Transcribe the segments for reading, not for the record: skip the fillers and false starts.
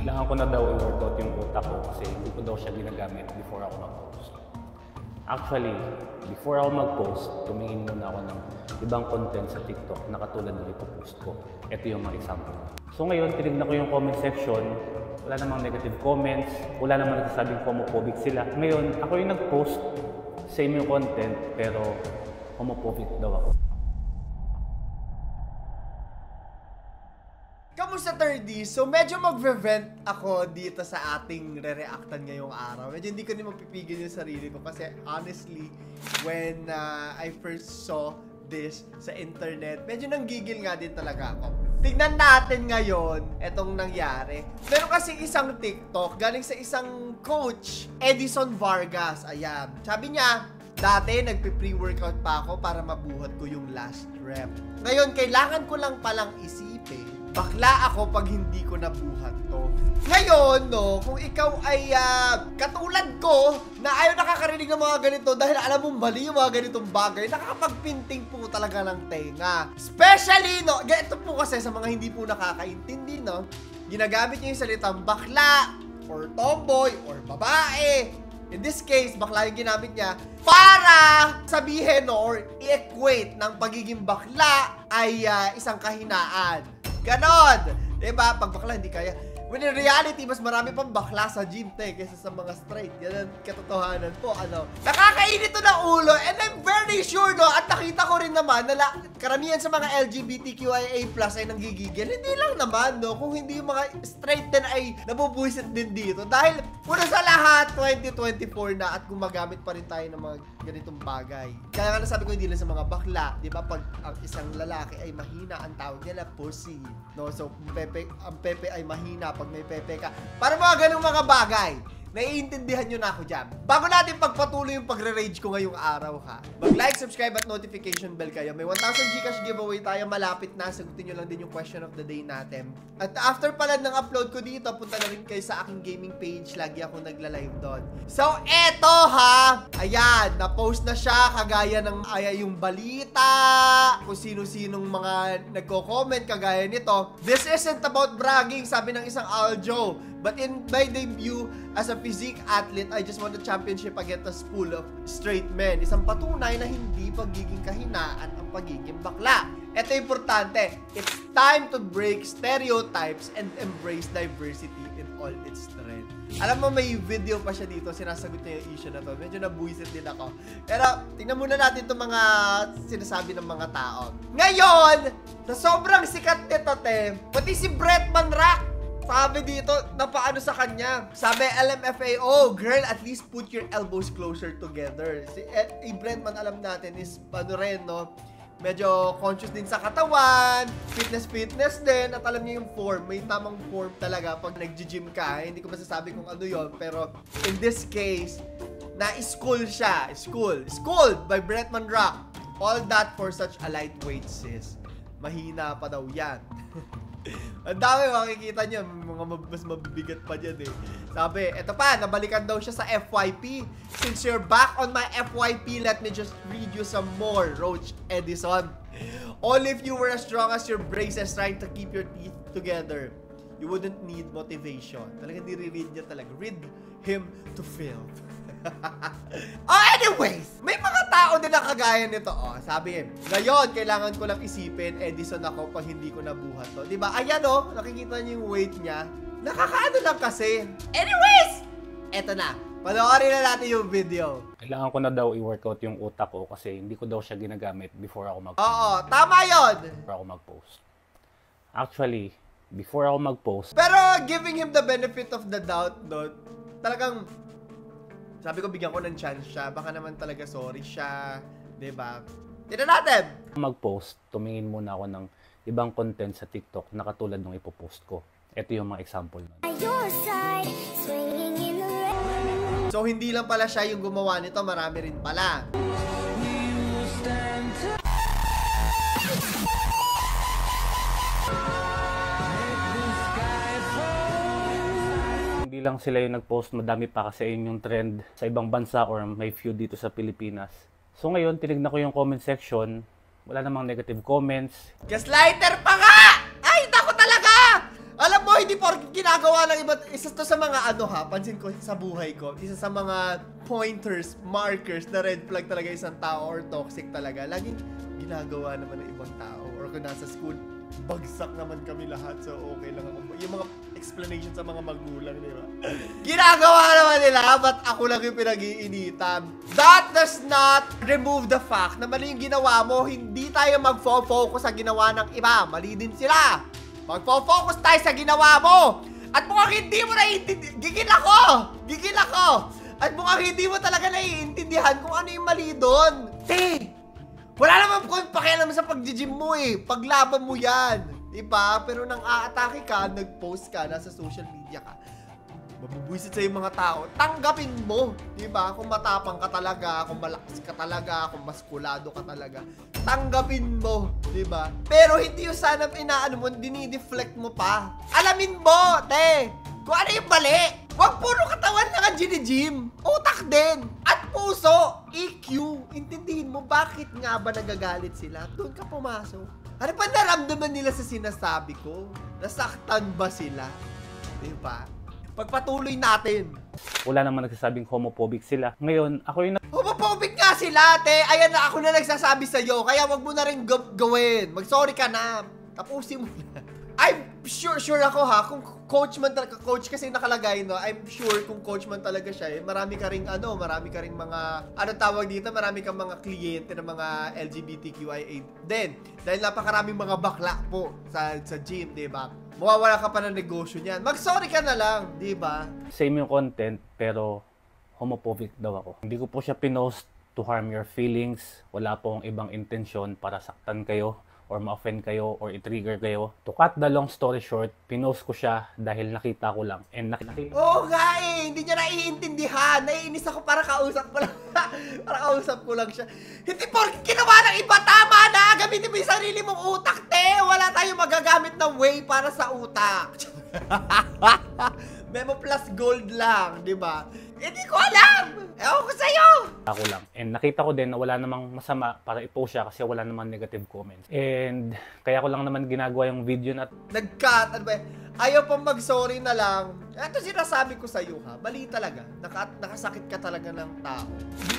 Kailangan ko na daw i-workout yung utak ko kasi hindi ko daw siya ginagamit before ako mag-post. Actually, before ako mag-post, tumingin muna ako ng ibang content sa TikTok na katulad ng ipopost ko. Ito yung mga example. So ngayon, tinignan ko yung comment section. Wala namang negative comments, wala namang nagsasabing homophobic sila. Ngayon, ako yung nag-post, same yung content, pero homophobic daw ako. Kamusta 30? So medyo mag-vent ako dito sa ating re-reactan ngayong araw. Medyo hindi ko din mapipigil yung sarili ko kasi honestly, when I first saw this sa internet, medyo nanggigil nga din talaga ako. Tignan natin ngayon etong nangyari. Meron kasi isang TikTok galing sa isang coach, Edison Vargas. Ayan. Sabi niya, dati nagpe-pre-workout pa ako para mabuhat ko yung last rep. Ngayon, kailangan ko lang palang isipin, bakla ako pag hindi ko nabuhat to. Ngayon, no, kung ikaw ay katulad ko na ayaw nakakarinig ng mga ganito dahil alam mong mali yung mga ganitong bagay, nakakapagpinting po talaga ng tenga. Especially, no, ganito po kasi sa mga hindi po nakakaintindi, no, ginagamit niya yung salitang bakla, or tomboy, or babae. In this case, bakla yung ginamit niya para sabihin, no, or i-equate ng pagiging bakla ay isang kahinaan. Ganon! Diba? Pag bakla, hindi kaya. When in reality, mas marami pang bakla sa gym, kaysa sa mga straight. Yan ang katotohanan po, ano. Nakakainit to ng ulo, and I'm very sure, no, at nakita ko rin naman na karamihan sa mga LGBTQIA+ ay nanggigigil. Hindi lang naman, no, kung hindi yung mga straight din ay nabubuisit din dito. Dahil, una sa lahat, 2024 na at gumagamit pa rin tayo ng mga ganitong bagay. Kaya nga nasabi ko hindi lang sa mga bakla, di ba? Pag ang isang lalaki ay mahina, ang tawag nila pussy. No? So, ang pepe ay mahina pag may pepe ka. Para mga ganung mga bagay. Naiintindihan nyo na ako dyan. Bago natin pagpatuloy yung pagre-rage ko ngayong araw, ha, mag-like, subscribe at notification bell kayo. May 1,000 Gcash giveaway tayo, malapit na. Sagutin nyo lang din yung question of the day natin. At after pala ng upload ko dito, punta na rin kayo sa aking gaming page. Lagi ako nagla-live doon. So, eto, ha. Ayan, na-post na siya. Kagaya ng yung balita. Kung sino-sinong mga nagko-comment kagaya nito. This isn't about bragging, sabi ng isang Aljo. But in my debut as a physique athlete, I just won the championship against a school of straight men. Isang patunay na hindi pagiging kahinaan ang pagiging bakla. Ito importante. It's time to break stereotypes and embrace diversity in all its strength. Alam mo, may video pa siya dito. Sinasagot niya yung issue na to. Medyo nabuisit din ako. Pero, tingnan muna natin itong mga sinasabi ng mga tao. Ngayon, sa sobrang sikat nito, pati si Bretman Rock, sabi dito, napaano sa kanya. Sabi, LMFAO, girl, at least put your elbows closer together. Si Bretman, alam natin, is ano rin, no? Medyo conscious din sa katawan, fitness din, at alam niya yung form. May tamang form talaga pag nag-gym ka. Hindi ko masasabi kung ano yon, pero in this case, na-school siya. Schooled by Bretman Rock. All that for such a lightweight sis. Mahina pa daw yan. Ang dami makikita nyo, mga mas mabibigat pa dyan eh. Sabi, eto pa, nabalikan daw siya sa FYP. Since you're back on my FYP, let me just read you some more, Roach Edison. Only if you were as strong as your braces trying to keep your teeth together, you wouldn't need motivation. Talagang nire-read niya talaga. Read him to filth. Oh, anyways, may mga tao din na kagaya nito. Oh, sabi, ngayon, kailangan ko lang isipin, Edison ako pag hindi ko nabuhat to. Diba? Ayan, oh, nakikita niyo yung weight niya. Nakakaano lang kasi. Anyways, eto na. Panoorin na natin yung video. Kailangan ko na daw i-workout yung utak ko kasi hindi ko daw siya ginagamit before ako mag-post. Oo, tama yun. Before ako mag-post. Actually, before ako mag-post. Pero giving him the benefit of the doubt, no, talagang sabi ko, bigyan ko ng chance siya. Baka naman talaga sorry siya. Diba? Tignan natin! Mag-post, tumingin muna ako ng ibang content sa TikTok na katulad ng ipopost ko. Ito yung mga example nun. So, hindi lang pala siya yung gumawa nito. Marami rin pala. Hindi lang sila yung nag-post, madami pa kasi yun yung trend sa ibang bansa or may few dito sa Pilipinas. So ngayon, tinignan ko yung comment section, wala namang negative comments. Gaslighter pa nga! Ay, naku talaga! Alam mo, hindi porke ginagawa ng iba, isa to sa mga ano ha, pansin ko sa buhay ko, isa sa mga pointers, markers na red flag talaga isang tao or toxic talaga. Laging ginagawa naman ng ibang tao. Or kung nasa school, bagsak naman kami lahat, so okay lang ako. Yung mga explanation sa mga magulang, di ba? Ginagawa naman nila, ba't ako lang yung pinag-iinitan? That does not remove the fact na mali yung ginawa mo. Hindi tayo mag-focus sa ginawa ng iba. Mali din sila. Mag-focus tayo sa ginawa mo. At mukhang hindi mo naiintindihan. Gigil ako! Gigil ako! At mukhang hindi mo talaga naiintindihan kung ano yung mali doon. Wala naman kung pakialam sa pag-gym mo eh. Paglaban mo yan. Diba? Pero nang aatake ka, nag-post ka, nasa social media ka, mabubwisit sa'yo mga tao, tanggapin mo. Diba? Kung matapang ka talaga, kung malakas ka talaga, kung maskulado ka talaga, tanggapin mo. Diba? Pero hindi yung sana inaano mo, dinideflect mo pa. Alamin mo, te! Kung ano yung mali. Huwag puro katawan lang ang gym. Utak din. At puso. EQ. Intindihin mo bakit nga ba nagagalit sila. Doon ka pumasok. Ano pa naramdaman nila sa sinasabi ko? Nasaktan ba sila? Diba? Pagpatuloy natin. Wala naman nagsasabing homophobic sila. Ngayon, ako yung Homophobic nga sila, te. Ayan na, ako na nagsasabi sa'yo. Kaya wag mo na rin gawin. Mag-sorry ka na. Tapusin mo na. I'm sure ako ha, kung coach man talaga, coach kasi nakalagay, no, I'm sure kung coach man talaga siya, marami ka ring mga, tawag dito, marami kang mga kliyente ng mga LGBTQIA din. Dahil napakaraming mga bakla po sa gym, di ba? Mawawala ka pa ng negosyo niyan. Mag-sorry ka na lang, di ba? same yung content, pero homophobic daw ako. Hindi ko po siya pinost to harm your feelings. Wala po akong ibang intensyon para saktan kayo or ma-offend kayo or i-trigger kayo. To cut the long story short, pinost ko siya dahil nakita ko lang. And nakita. Oo nga eh, hindi niya naiintindihan. Naiinis ako para kausap ko lang. Para kausap ko lang siya. Hindi porke ginawa ng iba, tama na! Gamitin mo yung sarili mong utak, te! Wala tayong magagamit na way para sa utak. Memo plus gold lang, di ba? Hindi ko alam! Ewan ko sa'yo! Ako lang. And nakita ko din na wala namang masama para i-post siya kasi wala namang negative comments. And kaya ko lang naman ginagawa yung video na Nag-cut, ano ba? Ayaw pang mag-sorry na lang. Ito sinasabi ko sa'yo ha, mali talaga. Nakasakit ka talaga ng tao.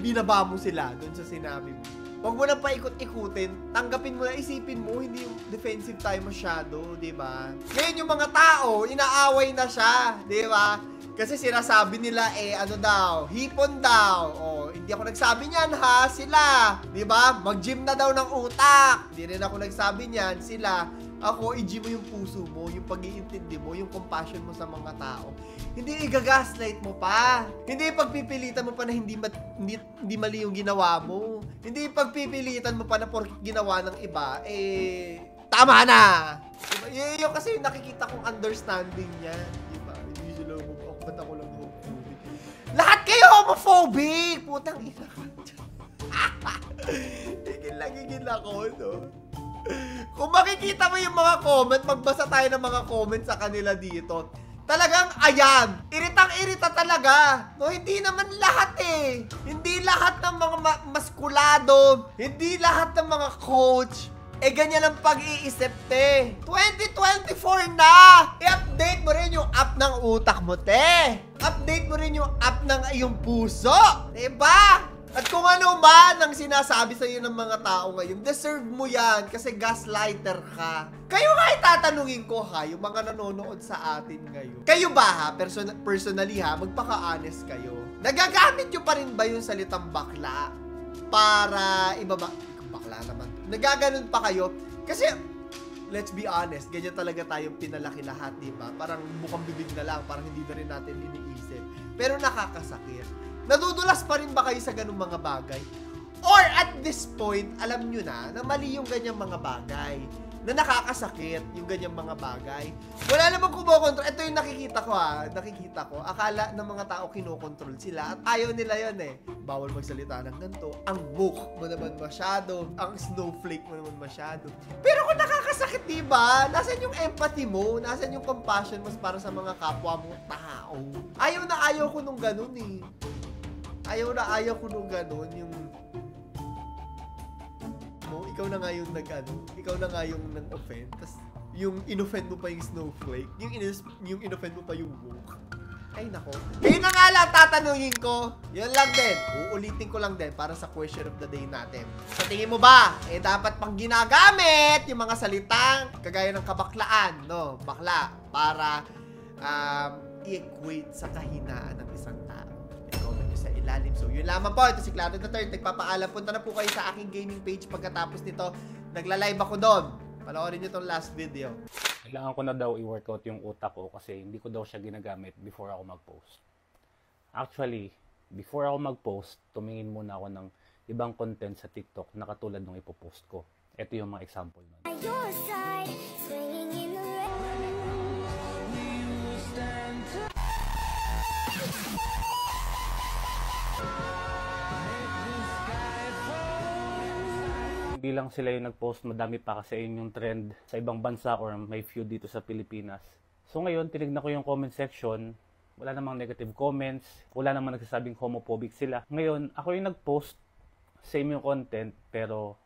Binaba mo sila dun sa sinabi mo. Huwag mo nang paikot-ikutin. Tanggapin mo na, isipin mo, hindi yung defensive tayo masyado, di ba? Ngayon yung mga tao, inaaway na siya, di ba? Kasi sinasabi nila, hipon daw. Hindi ako nagsabi niyan ha, sila. Di ba? Mag-gym na daw ng utak. Hindi rin ako nagsabi niyan, sila. Ako, i-gym mo yung puso mo, yung pag-iintindi mo, yung compassion mo sa mga tao. Hindi i-gaslight mo pa. Hindi pagpipilitan mo pa na hindi mali yung ginawa mo. Hindi pagpipilitan mo pa na porke ginawa ng iba, tama na! Diba? Yung kasi nakikita kong understanding niya. Diba? Hindi sila ba't ako lang homophobic? Lahat kayo homophobic! Putang ina ka. Higil ako, no? Kung makikita mo yung mga comment, magbasa tayo ng mga comment sa kanila dito. Talagang ayan, iritang-irita talaga. No, hindi naman lahat eh. Hindi lahat ng mga maskulado, hindi lahat ng mga coach, ganyan ang pag-iisip, te. 2024 na! I-update mo rin yung app ng utak mo, te. Update mo rin yung app ng iyong puso. Diba? At kung ano man ang sinasabi sa'yo ng mga tao ngayon, deserve mo yan kasi gaslighter ka. Kayo nga itatanungin ko ha, yung mga nanonood sa atin ngayon. Kayo ba ha, personally ha, magpaka-honest kayo. Nagagamit nyo pa rin ba yung salitang bakla para ibaba? Bakla naman. Nagaganon pa kayo? Kasi, let's be honest, ganyan talaga tayong pinalaki lahat, diba? Parang bukang bibig na lang, parang hindi na rin natin iniisip. Pero nakakasakit. Nadudulas pa rin ba kayo sa ganung mga bagay? Or at this point, alam nyo na mali yung ganyang mga bagay. Na nakakasakit yung ganyang mga bagay. Wala namang kumokontrol. Ito yung nakikita ko ha. Nakikita ko. Akala ng mga tao kinokontrol sila. At ayaw nila yun eh. Bawal magsalita ng ganito. Ang book mo naman masyado. Ang snowflake mo naman masyado. Pero kung nakakasakit, diba? Nasaan yung empathy mo? Nasaan yung compassion mo para sa mga kapwa mo tao? Ayaw na ayaw ko nung ganun eh. Ayaw ko nung ganun, yung ikaw na nga yung ikaw na nga yung nag-offend, tas yung inoffend mo pa yung snowflake, yung inoffend mo pa yung woke. Ay nako. Kayo na nga lang tatanungin ko. Yun lang din. Uulitin ko lang din para sa question of the day natin. Sa tingin mo ba, dapat pang ginagamit yung mga salitang kagaya ng kabaklaan, no? Bakla, para i-equate sa kahinaan ng isang tao. I-comment nyo sa ilalim. So, yun lamang po. Ito si Claudio the Third. Nagpapaalam. Punta na po kayo sa aking gaming page pagkatapos nito. Nagla-live ako doon. Panoorin nyo tong last video. Kailangan ko na daw i-workout yung utak ko kasi hindi ko daw siya ginagamit before ako mag-post. Actually, before ako mag-post, tumingin muna ako ng ibang content sa TikTok na katulad ng ipopost ko. Ito yung mga example nun. Hindi lang sila yung nag-post, madami pa kasi yun yung trend sa ibang bansa or may few dito sa Pilipinas. So ngayon, tinignan ko yung comment section, wala namang negative comments, wala namang nagsasabing homophobic sila. Ngayon, ako yung nag-post, same yung content, pero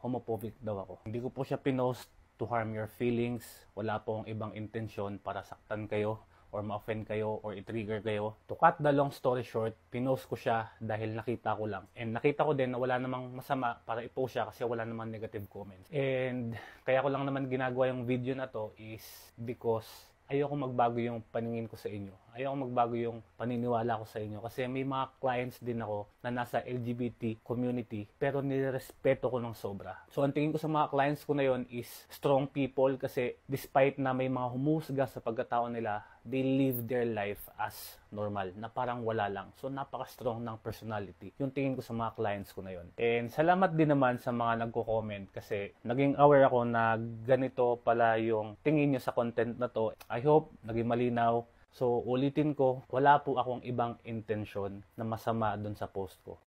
homophobic daw ako. Hindi ko po siya pinost to harm your feelings, wala pong ibang intensyon para saktan kayo or ma-offend kayo or i-trigger kayo. To cut the long story short, pinost ko siya dahil nakita ko lang. And nakita ko din na wala namang masama para i-post siya kasi wala namang negative comments. And kaya ko lang naman ginagawa yung video na to is because ayoko magbago yung paningin ko sa inyo. Ayoko magbago yung paniniwala ko sa inyo. Kasi may mga clients din ako na nasa LGBT community pero nirespeto ko ng sobra. So ang tingin ko sa mga clients ko na yon is strong people kasi despite na may mga humusga sa pagkatao nila, they live their life as normal, na parang wala lang. So napaka-strong ng personality. Yung tingin ko sa mga clients ko na yon. And salamat din naman sa mga nagko-comment kasi naging aware ako na ganito pala yung tingin nyo sa content na to. I hope naging malinaw. So, ulitin ko, wala po akong ibang intensyon na masama doon sa post ko.